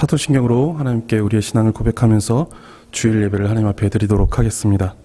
사도신경으로 하나님께 우리의 신앙을 고백하면서 주일 예배를 하나님 앞에 드리도록 하겠습니다.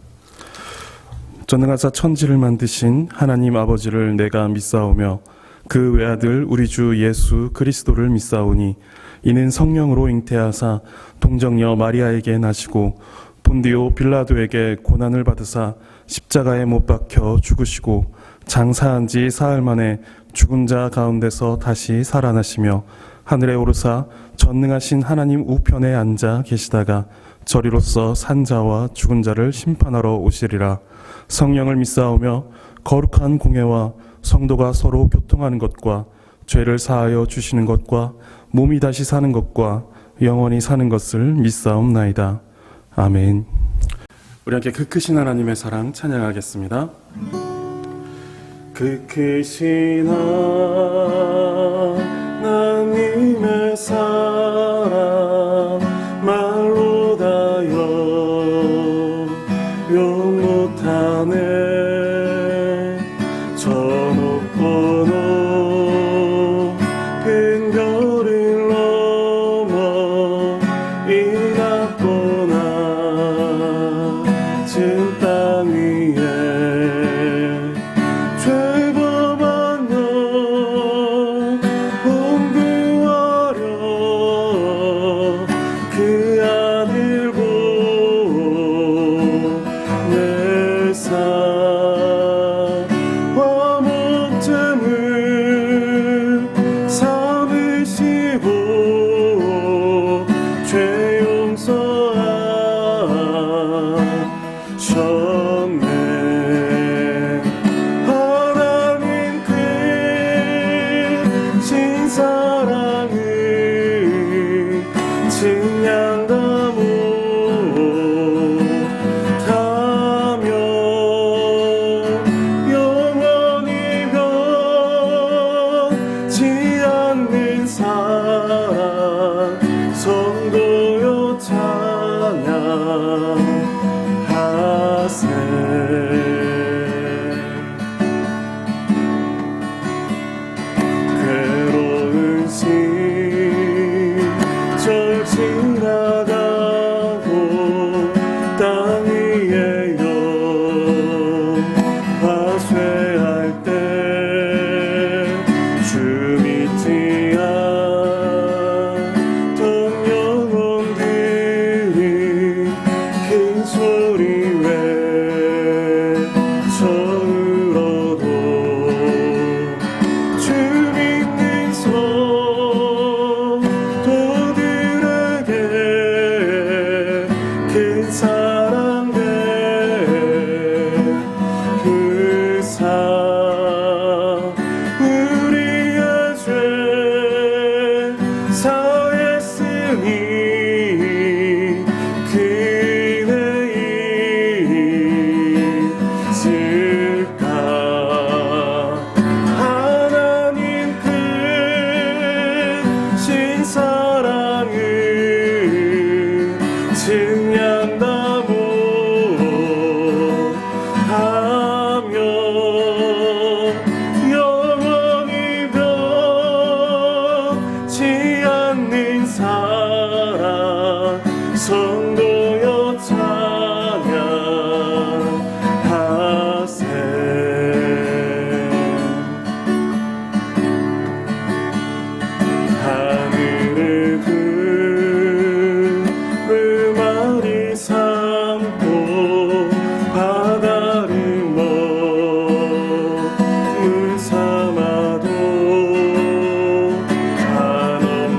전능하사 천지를 만드신 하나님 아버지를 내가 믿사오며 그 외아들 우리 주 예수 그리스도를 믿사오니 이는 성령으로 잉태하사 동정녀 마리아에게 나시고 본디오 빌라도에게 고난을 받으사 십자가에 못 박혀 죽으시고 장사한 지 사흘 만에 죽은 자 가운데서 다시 살아나시며 하늘에 오르사 전능하신 하나님 우편에 앉아 계시다가 저리로서 산 자와 죽은 자를 심판하러 오시리라. 성령을 믿사오며 거룩한 공회와 성도가 서로 교통하는 것과 죄를 사하여 주시는 것과 몸이 다시 사는 것과 영원히 사는 것을 믿사옵나이다. 아멘. 우리 함께 그 크신 하나님의 사랑 찬양하겠습니다. 그 크신 하나님의 사랑 말로 다여 용 못하네. 저 높고 높은 별을 넘어 이 낮고 낮은 땅 위에 죄범한 너 공부하려 그 아들 보내사 화목제물 삼으시고 죄 용서하셨네. 하나님 크신 사랑을 증량다 못하며 영원히 변치 않는 사랑 성도여 찬양하세. 괴로운 시절 지나가고 땅 위에 영화쇠할 때 주 믿지 않던 영혼들이 큰 소리 외쳐울어도 주 믿는 성도들에게 큰 사랑 베푸사 우리의 죄 사했으니 그네 있을까. 하나님 크신 사랑을 증량다 못하며 영원히 변치 않는 사랑 성도여 찬양하세. 하늘을 구름아리 삼고 바다를 먹물 삼아도 한없는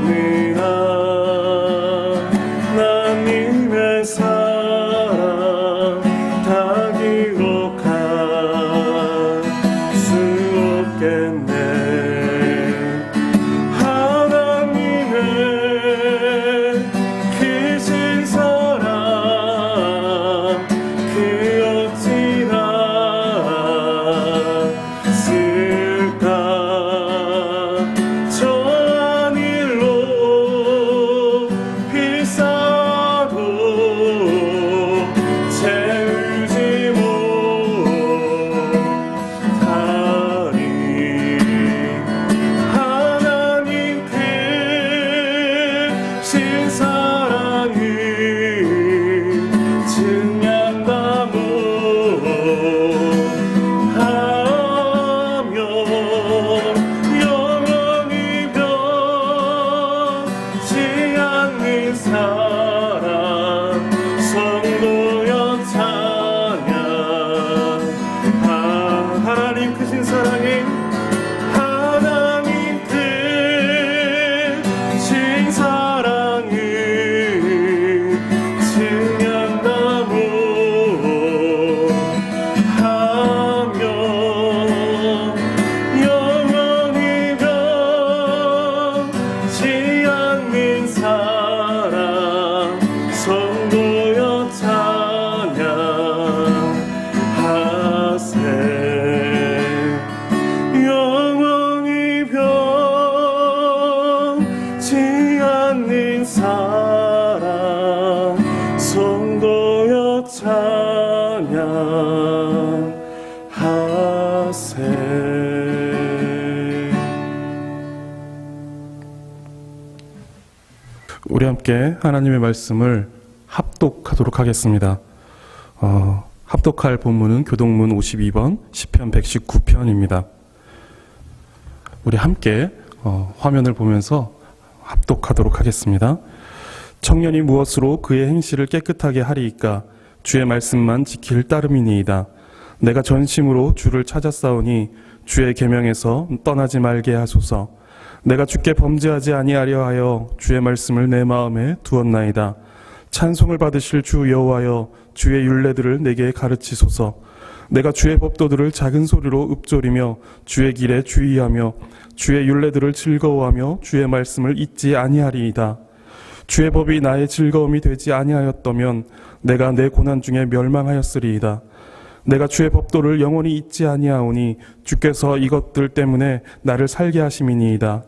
우리 함께 하나님의 말씀을 합독하도록 하겠습니다. 합독할 본문은 교동문 52번 시편 119편입니다. 우리 함께 화면을 보면서 합독하도록 하겠습니다. 청년이 무엇으로 그의 행실을 깨끗하게 하리이까? 주의 말씀만 지킬 따름이니이다. 내가 전심으로 주를 찾았사오니 주의 계명에서 떠나지 말게 하소서. 내가 주께 범죄하지 아니하려 하여 주의 말씀을 내 마음에 두었나이다. 찬송을 받으실 주 여호와여, 주의 율례들을 내게 가르치소서. 내가 주의 법도들을 작은 소리로 읊조리며 주의 길에 주의하며 주의 율례들을 즐거워하며 주의 말씀을 잊지 아니하리이다. 주의 법이 나의 즐거움이 되지 아니하였다면 내가 내 고난 중에 멸망하였으리이다. 내가 주의 법도를 영원히 잊지 아니하오니 주께서 이것들 때문에 나를 살게 하심이니이다.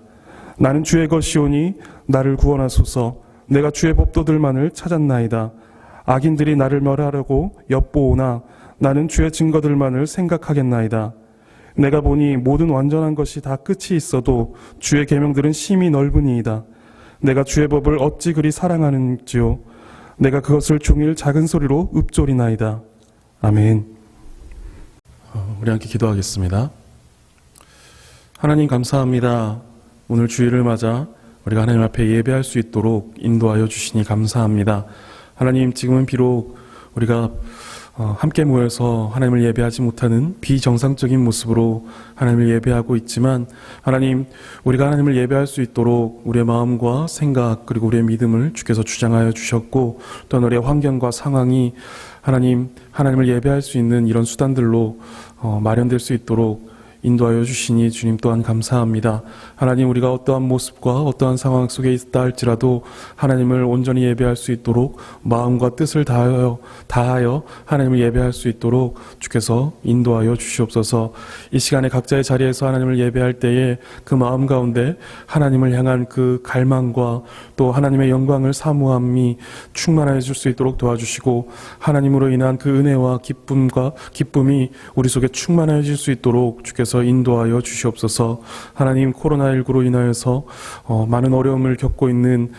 나는 주의 것이오니 나를 구원하소서. 내가 주의 법도들만을 찾았나이다. 악인들이 나를 멸하려고 엿보오나 나는 주의 증거들만을 생각하겠나이다. 내가 보니 모든 완전한 것이 다 끝이 있어도 주의 계명들은 심히 넓으니이다. 내가 주의 법을 어찌 그리 사랑하는지요. 내가 그것을 종일 작은 소리로 읊조리나이다. 아멘. 우리 함께 기도하겠습니다. 하나님 감사합니다. 오늘 주일을 맞아 우리가 하나님 앞에 예배할 수 있도록 인도하여 주시니 감사합니다. 하나님, 지금은 비록 우리가 함께 모여서 하나님을 예배하지 못하는 비정상적인 모습으로 하나님을 예배하고 있지만, 하나님, 우리가 하나님을 예배할 수 있도록 우리의 마음과 생각 그리고 우리의 믿음을 주께서 주장하여 주셨고, 또한 우리의 환경과 상황이 하나님을 예배할 수 있는 이런 수단들로 마련될 수 있도록 인도하여 주시니 주님 또한 감사합니다. 하나님, 우리가 어떠한 모습과 어떠한 상황 속에 있다 할지라도 하나님을 온전히 예배할 수 있도록 마음과 뜻을 다하여 하나님을 예배할 수 있도록 주께서 인도하여 주시옵소서. 이 시간에 각자의 자리에서 하나님을 예배할 때에 그 마음 가운데 하나님을 향한 그 갈망과 또 하나님의 영광을 사모함이 충만하여 줄 수 있도록 도와주시고, 하나님으로 인한 그 은혜와 기쁨이 우리 속에 충만하여 질 수 있도록 주께서 인도하여 주시옵소서. 하나님, 코로나19로 인하여서 많은 어려움을 겪고 있는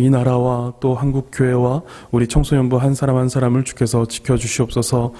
이 나라와 또 한국교회와 우리 청소년부 한 사람 한 사람을 주께서 지켜주시옵소서.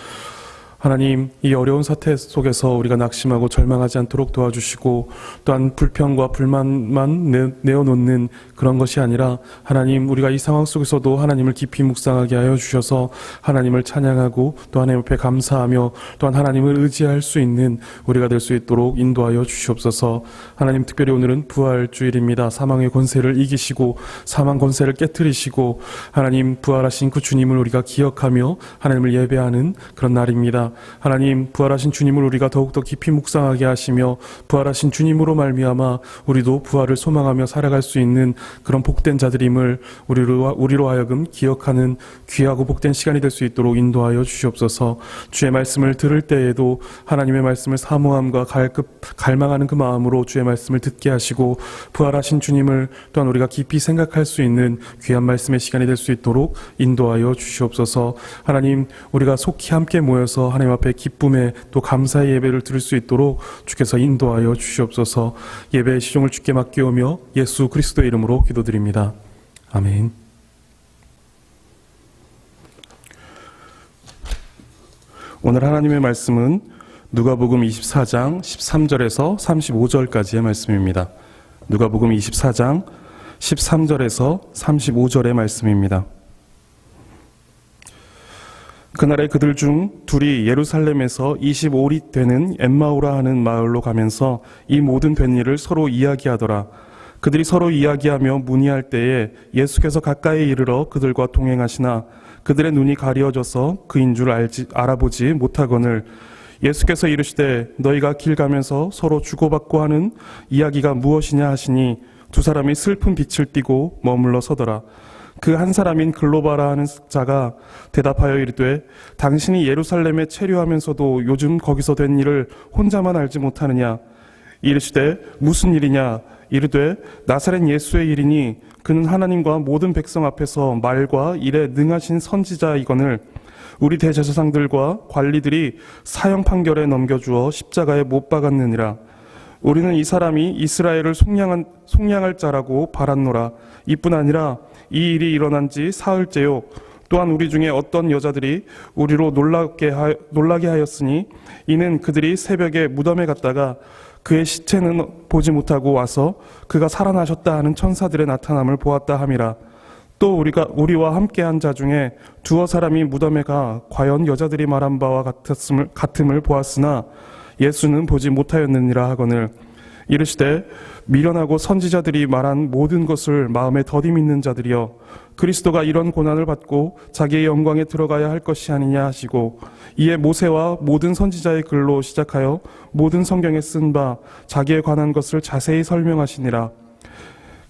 하나님, 이 어려운 사태 속에서 우리가 낙심하고 절망하지 않도록 도와주시고, 또한 불평과 불만만 내어놓는 그런 것이 아니라 하나님, 우리가 이 상황 속에서도 하나님을 깊이 묵상하게 하여 주셔서 하나님을 찬양하고 또 하나님 앞에 감사하며 또한 하나님을 의지할 수 있는 우리가 될 수 있도록 인도하여 주시옵소서. 하나님, 특별히 오늘은 부활주일입니다. 사망의 권세를 이기시고 사망 권세를 깨뜨리시고 하나님 부활하신 그 주님을 우리가 기억하며 하나님을 예배하는 그런 날입니다. 하나님, 부활하신 주님을 우리가 더욱더 깊이 묵상하게 하시며 부활하신 주님으로 말미암아 우리도 부활을 소망하며 살아갈 수 있는 그런 복된 자들임을 우리로 하여금 기억하는 귀하고 복된 시간이 될 수 있도록 인도하여 주시옵소서. 주의 말씀을 들을 때에도 하나님의 말씀을 사모함과 갈망하는 그 마음으로 주의 말씀을 듣게 하시고, 부활하신 주님을 또한 우리가 깊이 생각할 수 있는 귀한 말씀의 시간이 될 수 있도록 인도하여 주시옵소서. 하나님, 우리가 속히 함께 모여서 하나님 앞에 기쁨의 또 감사의 예배를 드릴 수 있도록 주께서 인도하여 주시옵소서. 예배의 시종을 주께 맡기오며 예수 그리스도의 이름으로 기도드립니다. 아멘. 오늘 하나님의 말씀은 누가복음 24장 13절에서 35절까지의 말씀입니다. 누가복음 24장 13절에서 35절의 말씀입니다. 그날에 그들 중 둘이 예루살렘에서 25리 되는 엠마오라 하는 마을로 가면서 이 모든 된 일을 서로 이야기하더라. 그들이 서로 이야기하며 문의할 때에 예수께서 가까이 이르러 그들과 동행하시나 그들의 눈이 가리어져서 그인 줄 알아보지 못하거늘 예수께서 이르시되 너희가 길 가면서 서로 주고받고 하는 이야기가 무엇이냐 하시니 두 사람이 슬픈 빛을 띠고 머물러 서더라. 그 한 사람인 글로바라 하는 자가 대답하여 이르되 당신이 예루살렘에 체류하면서도 요즘 거기서 된 일을 혼자만 알지 못하느냐. 이르시되 무슨 일이냐. 이르되 나사렛 예수의 일이니 그는 하나님과 모든 백성 앞에서 말과 일에 능하신 선지자이거늘 우리 대제사장들과 관리들이 사형 판결에 넘겨주어 십자가에 못 박았느니라. 우리는 이 사람이 이스라엘을 속량할 자라고 바랐노라. 이뿐 아니라 이 일이 일어난 지 사흘째요. 또한 우리 중에 어떤 여자들이 우리로 놀라게 하였으니 이는 그들이 새벽에 무덤에 갔다가 그의 시체는 보지 못하고 와서 그가 살아나셨다 하는 천사들의 나타남을 보았다 함이라. 또 우리와 함께한 자 중에 두어 사람이 무덤에 가 과연 여자들이 말한 바와 같음을 보았으나 예수는 보지 못하였느니라 하거늘 이르시되 미련하고 선지자들이 말한 모든 것을 마음에 더디 믿는 자들이여 그리스도가 이런 고난을 받고 자기의 영광에 들어가야 할 것이 아니냐 하시고 이에 모세와 모든 선지자의 글로 시작하여 모든 성경에 쓴 바 자기에 관한 것을 자세히 설명하시니라.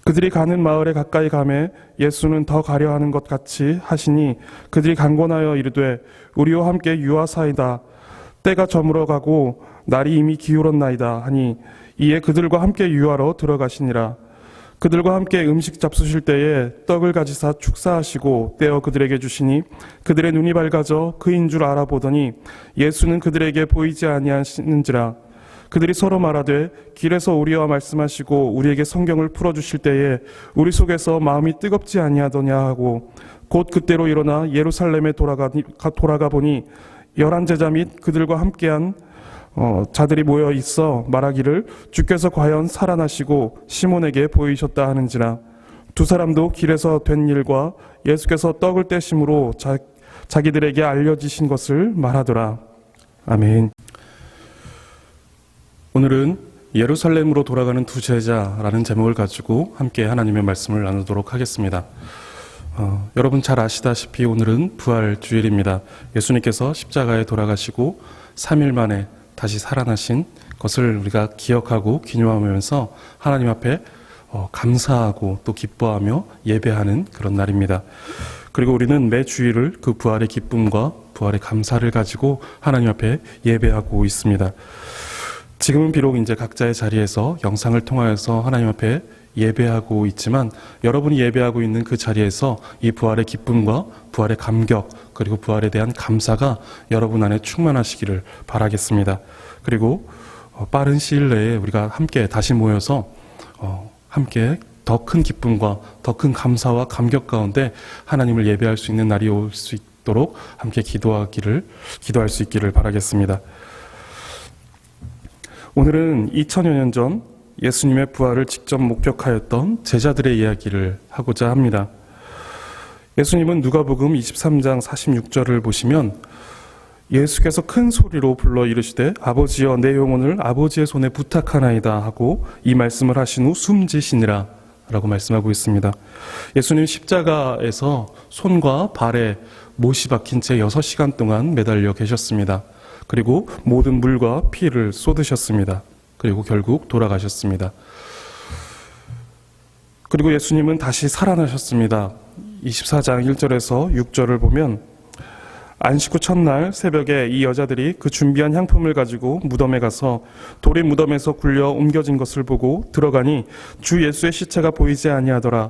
그들이 가는 마을에 가까이 가매 예수는 더 가려 하는 것 같이 하시니 그들이 강권하여 이르되 우리와 함께 유하사이다. 때가 저물어 가고 날이 이미 기울었나이다 하니 이에 그들과 함께 유하러 들어가시니라. 그들과 함께 음식 잡수실 때에 떡을 가지사 축사하시고 떼어 그들에게 주시니 그들의 눈이 밝아져 그인 줄 알아보더니 예수는 그들에게 보이지 아니하시는지라. 그들이 서로 말하되 길에서 우리와 말씀하시고 우리에게 성경을 풀어주실 때에 우리 속에서 마음이 뜨겁지 아니하더냐 하고 곧 그때로 일어나 예루살렘에 돌아가 보니 11제자 및 그들과 함께한 자들이 모여 있어 말하기를 주께서 과연 살아나시고 시몬에게 보이셨다 하는지라. 두 사람도 길에서 된 일과 예수께서 떡을 떼심으로 자기들에게 알려지신 것을 말하더라. 아멘. 오늘은 예루살렘으로 돌아가는 두 제자라는 제목을 가지고 함께 하나님의 말씀을 나누도록 하겠습니다. 여러분 잘 아시다시피 오늘은 부활 주일입니다. 예수님께서 십자가에 돌아가시고 3일 만에 다시 살아나신 것을 우리가 기억하고 기념하면서 하나님 앞에 감사하고 또 기뻐하며 예배하는 그런 날입니다. 그리고 우리는 매 주일을 그 부활의 기쁨과 부활의 감사를 가지고 하나님 앞에 예배하고 있습니다. 지금은 비록 이제 각자의 자리에서 영상을 통하여서 하나님 앞에 예배하고 있지만 여러분이 예배하고 있는 그 자리에서 이 부활의 기쁨과 부활의 감격 그리고 부활에 대한 감사가 여러분 안에 충만하시기를 바라겠습니다. 그리고 빠른 시일 내에 우리가 함께 다시 모여서 함께 더 큰 기쁨과 더 큰 감사와 감격 가운데 하나님을 예배할 수 있는 날이 올 수 있도록 함께 기도할 수 있기를 바라겠습니다. 오늘은 2000여 년 전 예수님의 부활을 직접 목격하였던 제자들의 이야기를 하고자 합니다. 예수님은 누가복음 23장 46절을 보시면 예수께서 큰 소리로 불러 이르시되 아버지여 내 영혼을 아버지의 손에 부탁하나이다 하고 이 말씀을 하신 후 숨지시니라 라고 말씀하고 있습니다. 예수님 십자가에서 손과 발에 못이 박힌 채 6시간 동안 매달려 계셨습니다. 그리고 모든 물과 피를 쏟으셨습니다. 그리고 결국 돌아가셨습니다. 그리고 예수님은 다시 살아나셨습니다. 24장 1절에서 6절을 보면 안식 후 첫날 새벽에 이 여자들이 그 준비한 향품을 가지고 무덤에 가서 돌이 무덤에서 굴려 옮겨진 것을 보고 들어가니 주 예수의 시체가 보이지 아니하더라.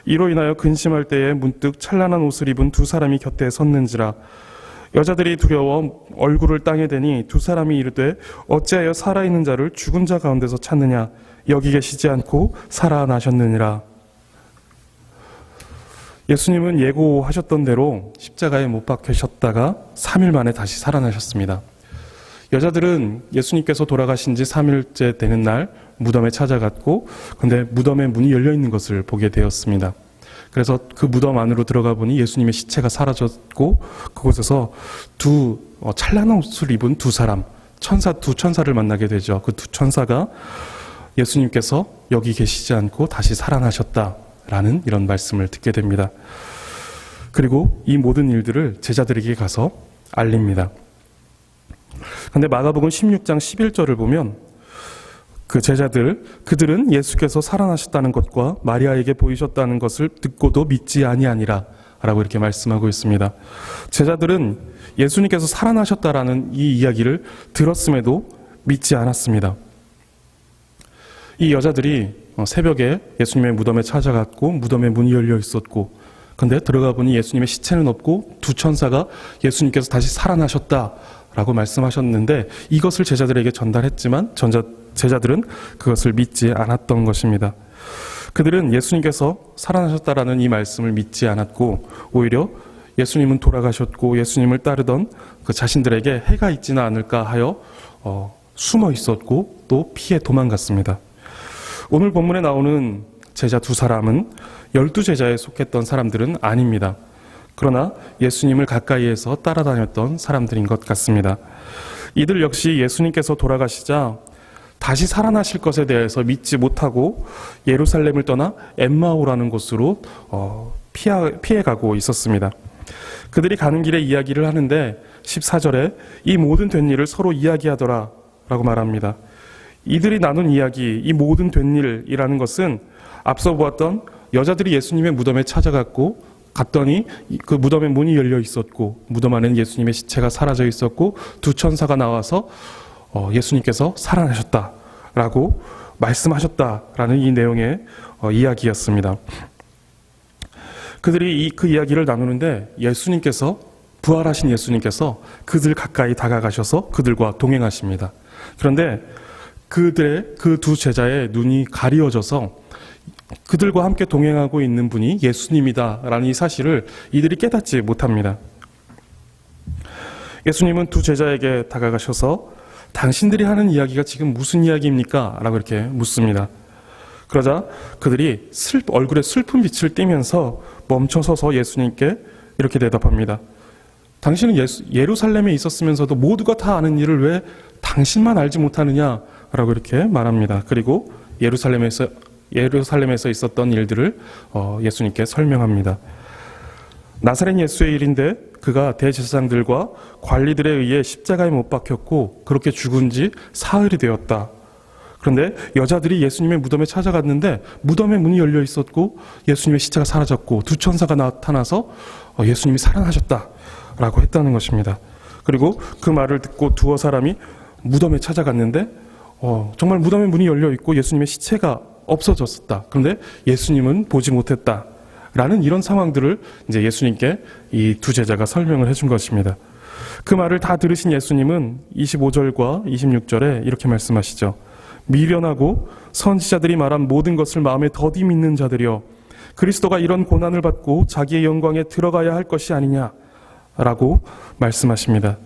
이로 인하여 근심할 때에 문득 찬란한 옷을 입은 두 사람이 곁에 섰는지라. 여자들이 두려워 얼굴을 땅에 대니 두 사람이 이르되 어찌하여 살아있는 자를 죽은 자 가운데서 찾느냐 여기 계시지 않고 살아나셨느니라. 예수님은 예고하셨던 대로 십자가에 못 박히셨다가 3일 만에 다시 살아나셨습니다. 여자들은 예수님께서 돌아가신 지 3일째 되는 날 무덤에 찾아갔고 근데 무덤의 문이 열려 있는 것을 보게 되었습니다. 그래서 그 무덤 안으로 들어가 보니 예수님의 시체가 사라졌고 그곳에서 두 찬란한 옷을 입은 두 사람, 두 천사를 만나게 되죠. 그 두 천사가 예수님께서 여기 계시지 않고 다시 살아나셨다라는 이런 말씀을 듣게 됩니다. 그리고 이 모든 일들을 제자들에게 가서 알립니다. 그런데 마가복음 16장 11절을 보면 그 그들은 예수께서 살아나셨다는 것과 마리아에게 보이셨다는 것을 듣고도 믿지 아니하니라 라고 이렇게 말씀하고 있습니다. 제자들은 예수님께서 살아나셨다라는 이 이야기를 들었음에도 믿지 않았습니다. 이 여자들이 새벽에 예수님의 무덤에 찾아갔고 무덤에 문이 열려 있었고 근데 들어가 보니 예수님의 시체는 없고 두 천사가 예수님께서 다시 살아나셨다 라고 말씀하셨는데 이것을 제자들에게 전달했지만 제자들은 그것을 믿지 않았던 것입니다. 그들은 예수님께서 살아나셨다라는 이 말씀을 믿지 않았고 오히려 예수님은 돌아가셨고 예수님을 따르던 그 자신들에게 해가 있지는 않을까 하여 숨어 있었고 또 피해 도망갔습니다. 오늘 본문에 나오는 제자 두 사람은 12제자에 속했던 사람들은 아닙니다. 그러나 예수님을 가까이에서 따라다녔던 사람들인 것 같습니다. 이들 역시 예수님께서 돌아가시자 다시 살아나실 것에 대해서 믿지 못하고 예루살렘을 떠나 엠마오라는 곳으로 피해가고 있었습니다. 그들이 가는 길에 이야기를 하는데 14절에 이 모든 된 일을 서로 이야기하더라 라고 말합니다. 이들이 나눈 이야기, 이 모든 된 일이라는 것은 앞서 보았던 여자들이 예수님의 무덤에 찾아갔고 갔더니 그 무덤에 문이 열려 있었고 무덤 안에는 예수님의 시체가 사라져 있었고 두 천사가 나와서 예수님께서 살아나셨다라고 말씀하셨다라는 이 내용의 이야기였습니다. 그들이 그 이야기를 나누는데 부활하신 예수님께서 그들 가까이 다가가셔서 그들과 동행하십니다. 그런데 그들의 그 두 제자의 눈이 가리워져서 그들과 함께 동행하고 있는 분이 예수님이다라는 이 사실을 이들이 깨닫지 못합니다. 예수님은 두 제자에게 다가가셔서 당신들이 하는 이야기가 지금 무슨 이야기입니까? 라고 이렇게 묻습니다. 그러자 그들이 얼굴에 슬픈 빛을 띠면서 멈춰서서 예수님께 이렇게 대답합니다. 당신은 예루살렘에 있었으면서도 모두가 다 아는 일을 왜 당신만 알지 못하느냐? 라고 이렇게 말합니다. 그리고 예루살렘에서 있었던 일들을 예수님께 설명합니다. 나사렛 예수의 일인데 그가 대제사장들과 관리들에 의해 십자가에 못 박혔고 그렇게 죽은 지 사흘이 되었다. 그런데 여자들이 예수님의 무덤에 찾아갔는데 무덤에 문이 열려 있었고 예수님의 시체가 사라졌고 두 천사가 나타나서 예수님이 살아나셨다라고 했다는 것입니다. 그리고 그 말을 듣고 두어 사람이 무덤에 찾아갔는데 정말 무덤에 문이 열려 있고 예수님의 시체가 없어졌었다. 그런데 예수님은 보지 못했다라는 이런 상황들을 이제 예수님께 이 두 제자가 설명을 해준 것입니다. 그 말을 다 들으신 예수님은 25절과 26절에 이렇게 말씀하시죠. 미련하고 선지자들이 말한 모든 것을 마음에 더디 믿는 자들이여 그리스도가 이런 고난을 받고 자기의 영광에 들어가야 할 것이 아니냐라고 말씀하십니다.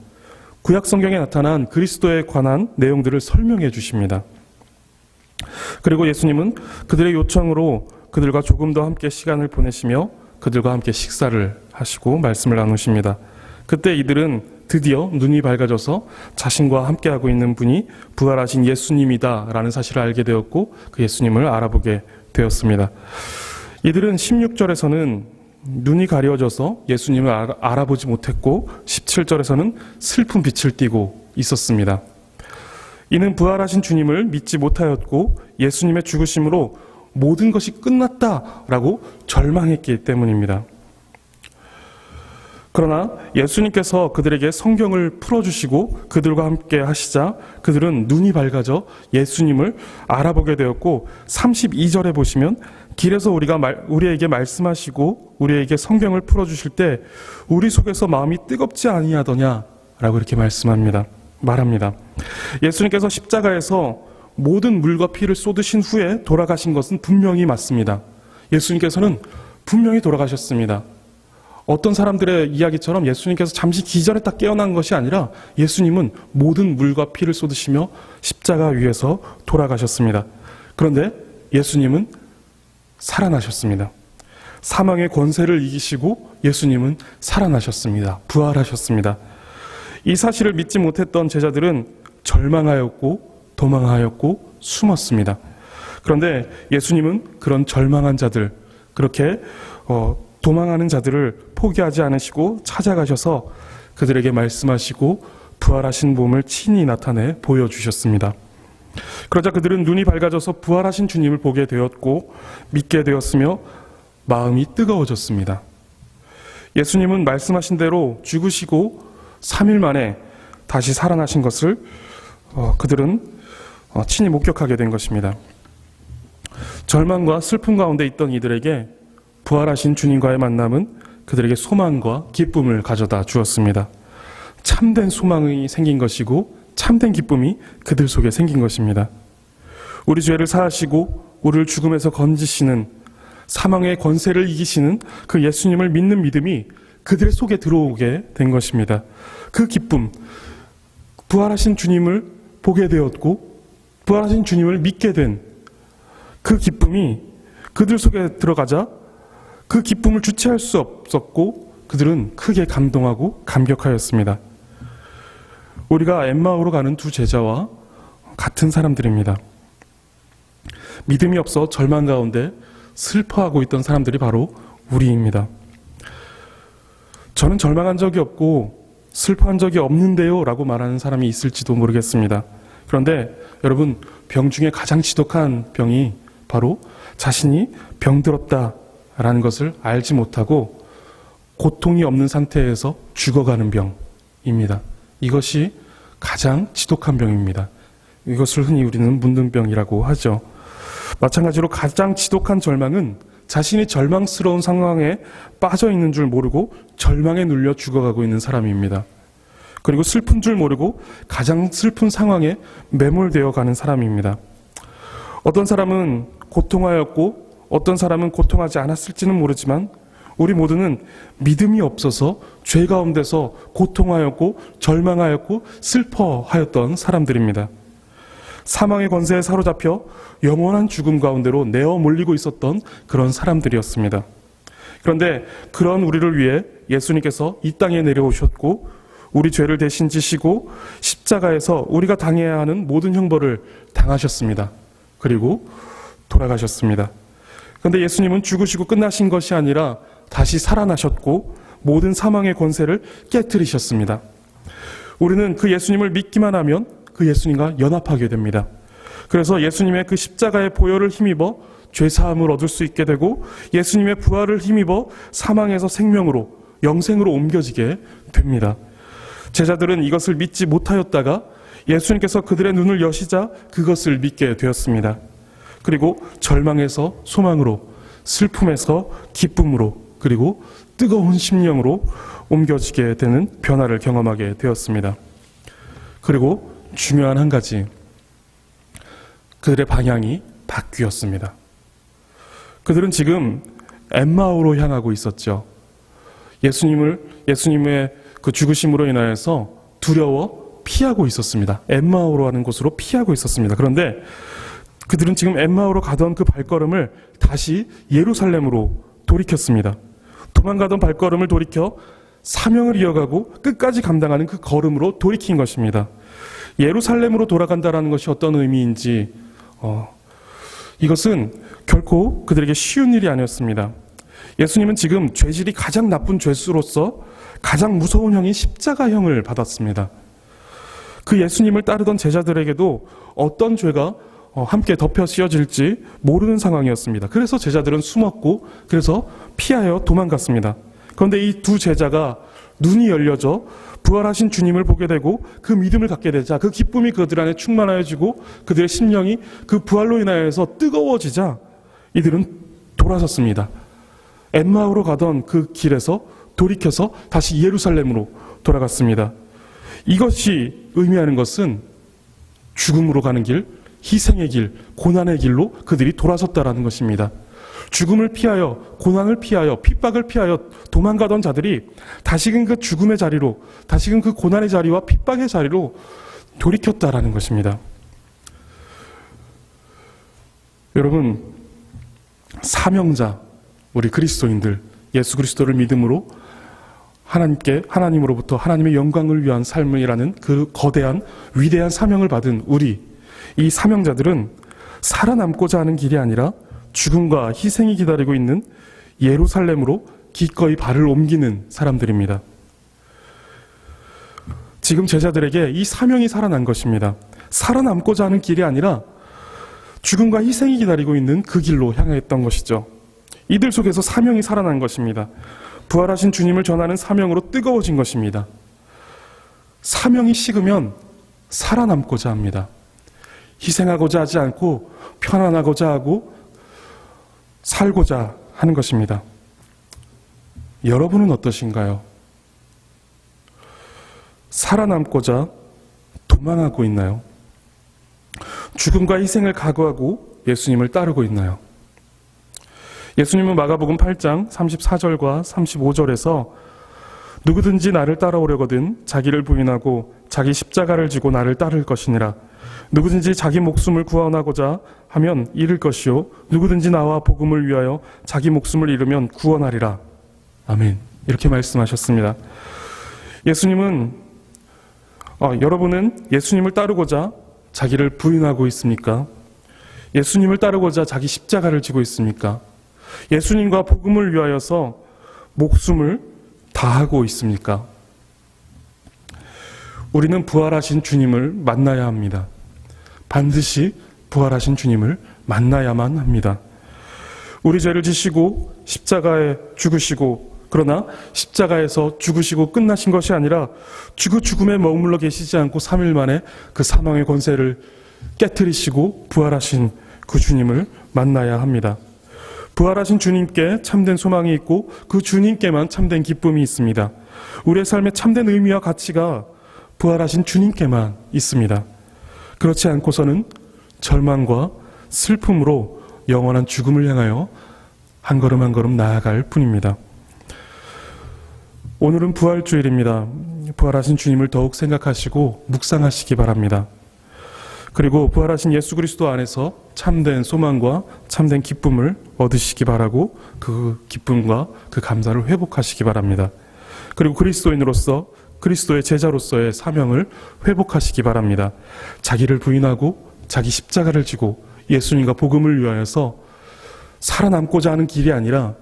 구약 성경에 나타난 그리스도에 관한 내용들을 설명해 주십니다. 그리고 예수님은 그들의 요청으로 그들과 조금 더 함께 시간을 보내시며 그들과 함께 식사를 하시고 말씀을 나누십니다. 그때 이들은 드디어 눈이 밝아져서 자신과 함께하고 있는 분이 부활하신 예수님이다라는 사실을 알게 되었고 그 예수님을 알아보게 되었습니다. 이들은 16절에서는 눈이 가려져서 예수님을 알아보지 못했고 17절에서는 슬픈 빛을 띠고 있었습니다. 이는 부활하신 주님을 믿지 못하였고 예수님의 죽으심으로 모든 것이 끝났다라고 절망했기 때문입니다. 그러나 예수님께서 그들에게 성경을 풀어주시고 그들과 함께 하시자 그들은 눈이 밝아져 예수님을 알아보게 되었고 32절에 보시면 길에서 우리에게 말씀하시고 우리에게 성경을 풀어주실 때 우리 속에서 마음이 뜨겁지 아니하더냐라고 이렇게 말합니다. 예수님께서 십자가에서 모든 물과 피를 쏟으신 후에 돌아가신 것은 분명히 맞습니다. 예수님께서는 분명히 돌아가셨습니다. 어떤 사람들의 이야기처럼 예수님께서 잠시 기절했다 깨어난 것이 아니라 예수님은 모든 물과 피를 쏟으시며 십자가 위에서 돌아가셨습니다. 그런데 예수님은 살아나셨습니다. 사망의 권세를 이기시고 예수님은 살아나셨습니다. 부활하셨습니다. 이 사실을 믿지 못했던 제자들은 절망하였고 도망하였고 숨었습니다. 그런데 예수님은 그런 절망한 자들, 그렇게 도망하는 자들을 포기하지 않으시고 찾아가셔서 그들에게 말씀하시고 부활하신 몸을 친히 나타내 보여주셨습니다. 그러자 그들은 눈이 밝아져서 부활하신 주님을 보게 되었고 믿게 되었으며 마음이 뜨거워졌습니다. 예수님은 말씀하신 대로 죽으시고 3일 만에 다시 살아나신 것을 그들은 친히 목격하게 된 것입니다. 절망과 슬픔 가운데 있던 이들에게 부활하신 주님과의 만남은 그들에게 소망과 기쁨을 가져다 주었습니다. 참된 소망이 생긴 것이고 참된 기쁨이 그들 속에 생긴 것입니다. 우리 죄를 사하시고 우리를 죽음에서 건지시는, 사망의 권세를 이기시는 그 예수님을 믿는 믿음이 그들 속에 들어오게 된 것입니다. 그 기쁨, 부활하신 주님을 보게 되었고 부활하신 주님을 믿게 된 그 기쁨이 그들 속에 들어가자 그 기쁨을 주체할 수 없었고 그들은 크게 감동하고 감격하였습니다. 우리가 엠마오로 가는 두 제자와 같은 사람들입니다. 믿음이 없어 절망 가운데 슬퍼하고 있던 사람들이 바로 우리입니다. 저는 절망한 적이 없고 슬퍼한 적이 없는데요 라고 말하는 사람이 있을지도 모르겠습니다. 그런데 여러분, 병 중에 가장 지독한 병이 바로 자신이 병들었다라는 것을 알지 못하고 고통이 없는 상태에서 죽어가는 병입니다. 이것이 가장 지독한 병입니다. 이것을 흔히 우리는 문둥병이라고 하죠. 마찬가지로 가장 지독한 절망은 자신이 절망스러운 상황에 빠져 있는 줄 모르고 절망에 눌려 죽어가고 있는 사람입니다. 그리고 슬픈 줄 모르고 가장 슬픈 상황에 매몰되어 가는 사람입니다. 어떤 사람은 고통하였고 어떤 사람은 고통하지 않았을지는 모르지만 우리 모두는 믿음이 없어서 죄 가운데서 고통하였고 절망하였고 슬퍼하였던 사람들입니다. 사망의 권세에 사로잡혀 영원한 죽음 가운데로 내어 몰리고 있었던 그런 사람들이었습니다. 그런데 그런 우리를 위해 예수님께서 이 땅에 내려오셨고 우리 죄를 대신 지시고 십자가에서 우리가 당해야 하는 모든 형벌을 당하셨습니다. 그리고 돌아가셨습니다. 그런데 예수님은 죽으시고 끝나신 것이 아니라 다시 살아나셨고 모든 사망의 권세를 깨뜨리셨습니다. 우리는 그 예수님을 믿기만 하면 그 예수님과 연합하게 됩니다. 그래서 예수님의 그 십자가의 보혈을 힘입어 죄사함을 얻을 수 있게 되고 예수님의 부활을 힘입어 사망에서 생명으로, 영생으로 옮겨지게 됩니다. 제자들은 이것을 믿지 못하였다가 예수님께서 그들의 눈을 여시자 그것을 믿게 되었습니다. 그리고 절망에서 소망으로, 슬픔에서 기쁨으로, 그리고 뜨거운 심령으로 옮겨지게 되는 변화를 경험하게 되었습니다. 그리고 중요한 한 가지, 그들의 방향이 바뀌었습니다. 그들은 지금 엠마오로 향하고 있었죠. 예수님의 그 죽으심으로 인하여서 두려워 피하고 있었습니다. 엠마오로 하는 곳으로 피하고 있었습니다. 그런데 그들은 지금 엠마오로 가던 그 발걸음을 다시 예루살렘으로 돌이켰습니다. 도망가던 발걸음을 돌이켜 사명을 이어가고 끝까지 감당하는 그 걸음으로 돌이킨 것입니다. 예루살렘으로 돌아간다라는 것이 어떤 의미인지 이것은 결코 그들에게 쉬운 일이 아니었습니다. 예수님은 지금 죄질이 가장 나쁜 죄수로서 가장 무서운 형인 십자가형을 받았습니다. 그 예수님을 따르던 제자들에게도 어떤 죄가 함께 덮여 씌워질지 모르는 상황이었습니다. 그래서 제자들은 숨었고 그래서 피하여 도망갔습니다. 그런데 이 두 제자가 눈이 열려져 부활하신 주님을 보게 되고 그 믿음을 갖게 되자 그 기쁨이 그들 안에 충만하여지고 그들의 심령이 그 부활로 인하여서 뜨거워지자 이들은 돌아섰습니다. 엠마오로 가던 그 길에서 돌이켜서 다시 예루살렘으로 돌아갔습니다. 이것이 의미하는 것은 죽음으로 가는 길, 희생의 길, 고난의 길로 그들이 돌아섰다라는 것입니다. 죽음을 피하여, 고난을 피하여, 핍박을 피하여 도망가던 자들이 다시금 그 죽음의 자리로, 다시금 그 고난의 자리와 핍박의 자리로 돌이켰다라는 것입니다. 여러분, 사명자, 우리 그리스도인들, 예수 그리스도를 믿음으로 하나님으로부터 하나님의 영광을 위한 삶이라는 그 거대한 위대한 사명을 받은 우리, 이 사명자들은 살아남고자 하는 길이 아니라 죽음과 희생이 기다리고 있는 예루살렘으로 기꺼이 발을 옮기는 사람들입니다. 지금 제자들에게 이 사명이 살아난 것입니다. 살아남고자 하는 길이 아니라 죽음과 희생이 기다리고 있는 그 길로 향했던 것이죠. 이들 속에서 사명이 살아난 것입니다. 부활하신 주님을 전하는 사명으로 뜨거워진 것입니다. 사명이 식으면 살아남고자 합니다. 희생하고자 하지 않고 편안하고자 하고 살고자 하는 것입니다. 여러분은 어떠신가요? 살아남고자 도망하고 있나요? 죽음과 희생을 각오하고 예수님을 따르고 있나요? 예수님은 마가복음 8장 34절과 35절에서 누구든지 나를 따라오려거든 자기를 부인하고 자기 십자가를 지고 나를 따를 것이니라. 누구든지 자기 목숨을 구원하고자 하면 잃을 것이요 누구든지 나와 복음을 위하여 자기 목숨을 잃으면 구원하리라. 아멘. 이렇게 말씀하셨습니다. 여러분은 예수님을 따르고자 자기를 부인하고 있습니까? 예수님을 따르고자 자기 십자가를 지고 있습니까? 예수님과 복음을 위하여서 목숨을 다하고 있습니까? 우리는 부활하신 주님을 만나야 합니다. 반드시 부활하신 주님을 만나야만 합니다. 우리 죄를 지시고 십자가에 죽으시고, 그러나 십자가에서 죽으시고 끝나신 것이 아니라 죽음에 머물러 계시지 않고 3일 만에 그 사망의 권세를 깨트리시고 부활하신 그 주님을 만나야 합니다. 부활하신 주님께 참된 소망이 있고 그 주님께만 참된 기쁨이 있습니다. 우리의 삶의 참된 의미와 가치가 부활하신 주님께만 있습니다. 그렇지 않고서는 절망과 슬픔으로 영원한 죽음을 향하여 한 걸음 한 걸음 나아갈 뿐입니다. 오늘은 부활주일입니다. 부활하신 주님을 더욱 생각하시고 묵상하시기 바랍니다. 그리고 부활하신 예수 그리스도 안에서 참된 소망과 참된 기쁨을 얻으시기 바라고 그 기쁨과 그 감사를 회복하시기 바랍니다. 그리고 그리스도인으로서 그리스도의 제자로서의 사명을 회복하시기 바랍니다. 자기를 부인하고 자기 십자가를 지고 예수님과 복음을 위하여서 살아남고자 하는 길이 아니라,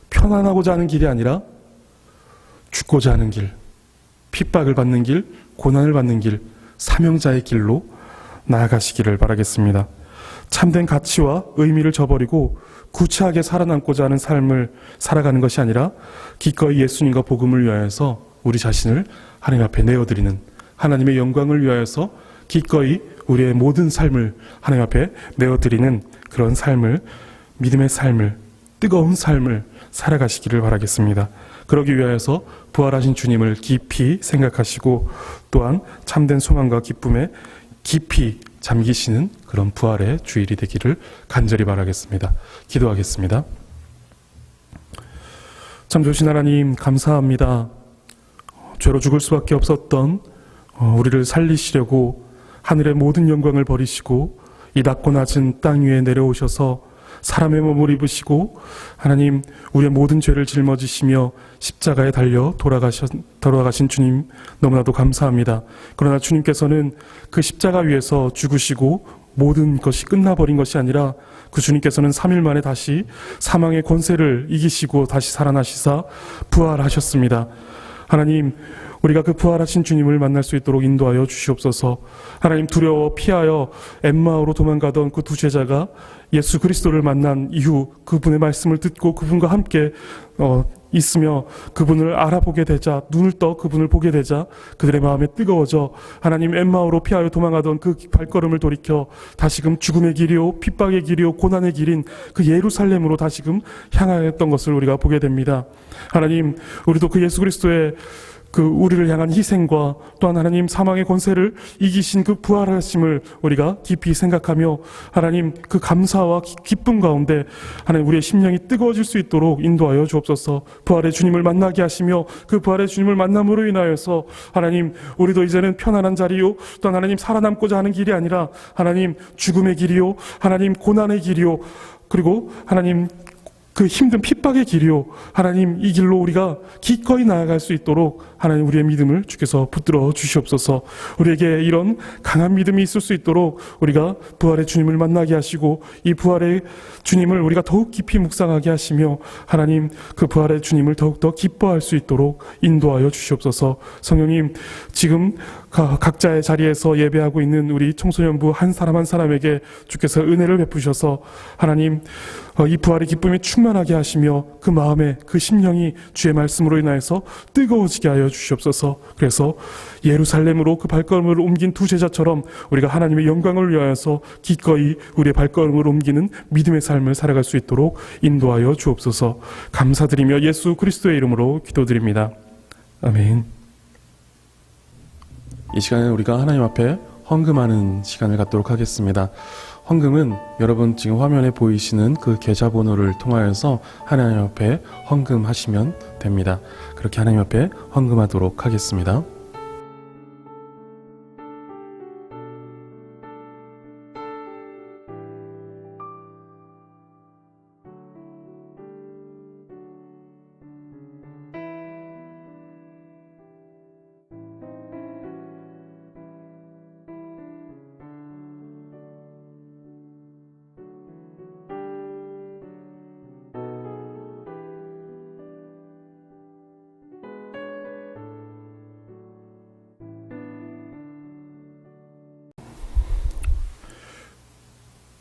편안하고자 하는 길이 아니라 죽고자 하는 길, 핍박을 받는 길, 고난을 받는 길, 사명자의 길로 나아가시기를 바라겠습니다. 참된 가치와 의미를 저버리고 구차하게 살아남고자 하는 삶을 살아가는 것이 아니라 기꺼이 예수님과 복음을 위하여서 우리 자신을 하나님 앞에 내어드리는, 하나님의 영광을 위하여서 기꺼이 우리의 모든 삶을 하나님 앞에 내어드리는 그런 삶을, 믿음의 삶을, 뜨거운 삶을 살아가시기를 바라겠습니다. 그러기 위하여서 부활하신 주님을 깊이 생각하시고 또한 참된 소망과 기쁨에 깊이 잠기시는 그런 부활의 주일이 되기를 간절히 바라겠습니다. 기도하겠습니다. 참 좋으신 하나님, 감사합니다. 죄로 죽을 수밖에 없었던 우리를 살리시려고 하늘의 모든 영광을 버리시고 이 낮고 낮은 땅 위에 내려오셔서 사람의 몸을 입으시고 하나님 우리의 모든 죄를 짊어지시며 십자가에 달려 돌아가신 주님 너무나도 감사합니다. 그러나 주님께서는 그 십자가 위에서 죽으시고 모든 것이 끝나버린 것이 아니라 그 주님께서는 3일 만에 다시 사망의 권세를 이기시고 다시 살아나시사 부활하셨습니다. 하나님, 우리가 그 부활하신 주님을 만날 수 있도록 인도하여 주시옵소서. 하나님, 두려워 피하여 엠마오로 도망가던 그 두 제자가 예수 그리스도를 만난 이후 그분의 말씀을 듣고 그분과 함께 있으며 그분을 알아보게 되자, 눈을 떠 그분을 보게 되자 그들의 마음에 뜨거워져 하나님, 엠마오로 피하여 도망가던 그 발걸음을 돌이켜 다시금 죽음의 길이요 핍박의 길이요 고난의 길인 그 예루살렘으로 다시금 향하였던 것을 우리가 보게 됩니다. 하나님, 우리도 그 예수 그리스도의 그 우리를 향한 희생과 또한 하나님 사망의 권세를 이기신 그 부활하심을 우리가 깊이 생각하며 하나님 그 감사와 기쁨 가운데 하나님 우리의 심령이 뜨거워질 수 있도록 인도하여 주옵소서. 부활의 주님을 만나게 하시며 그 부활의 주님을 만남으로 인하여서 하나님 우리도 이제는 편안한 자리요 또한 하나님 살아남고자 하는 길이 아니라 하나님 죽음의 길이요 하나님 고난의 길이요 그리고 하나님 그 힘든 핍박의 길이요 하나님 이 길로 우리가 기꺼이 나아갈 수 있도록 하나님 우리의 믿음을 주께서 붙들어 주시옵소서. 우리에게 이런 강한 믿음이 있을 수 있도록 우리가 부활의 주님을 만나게 하시고 이 부활의 주님을 우리가 더욱 깊이 묵상하게 하시며 하나님 그 부활의 주님을 더욱더 기뻐할 수 있도록 인도하여 주시옵소서. 성령님, 지금 각자의 자리에서 예배하고 있는 우리 청소년부 한 사람 한 사람에게 주께서 은혜를 베푸셔서 하나님 이 부활의 기쁨이 충만하게 하시며 그 마음에 그 심령이 주의 말씀으로 인하여서 뜨거워지게 하여 주시옵소서. 그래서 예루살렘으로 그 발걸음을 옮긴 두 제자처럼 우리가 하나님의 영광을 위하여서 기꺼이 우리의 발걸음을 옮기는 믿음의 삶을 살아갈 수 있도록 인도하여 주옵소서. 감사드리며 예수 그리스도의 이름으로 기도드립니다. 아멘. 이 시간에 우리가 하나님 앞에 헌금하는 시간을 갖도록 하겠습니다. 헌금은 여러분 지금 화면에 보이시는 그 계좌번호를 통하여서 하나님 앞에 헌금하시면 됩니다. 그렇게 하나님 앞에 헌금하도록 하겠습니다.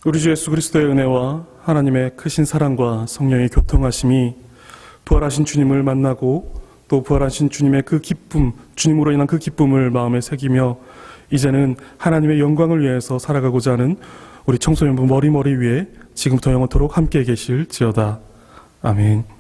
우리 주 예수 그리스도의 은혜와 하나님의 크신 사랑과 성령의 교통하심이 부활하신 주님을 만나고 또 부활하신 주님의 그 기쁨, 주님으로 인한 그 기쁨을 마음에 새기며 이제는 하나님의 영광을 위해서 살아가고자 하는 우리 청소년부 머리머리 위에 지금부터 영원토록 함께 계실지어다. 아멘.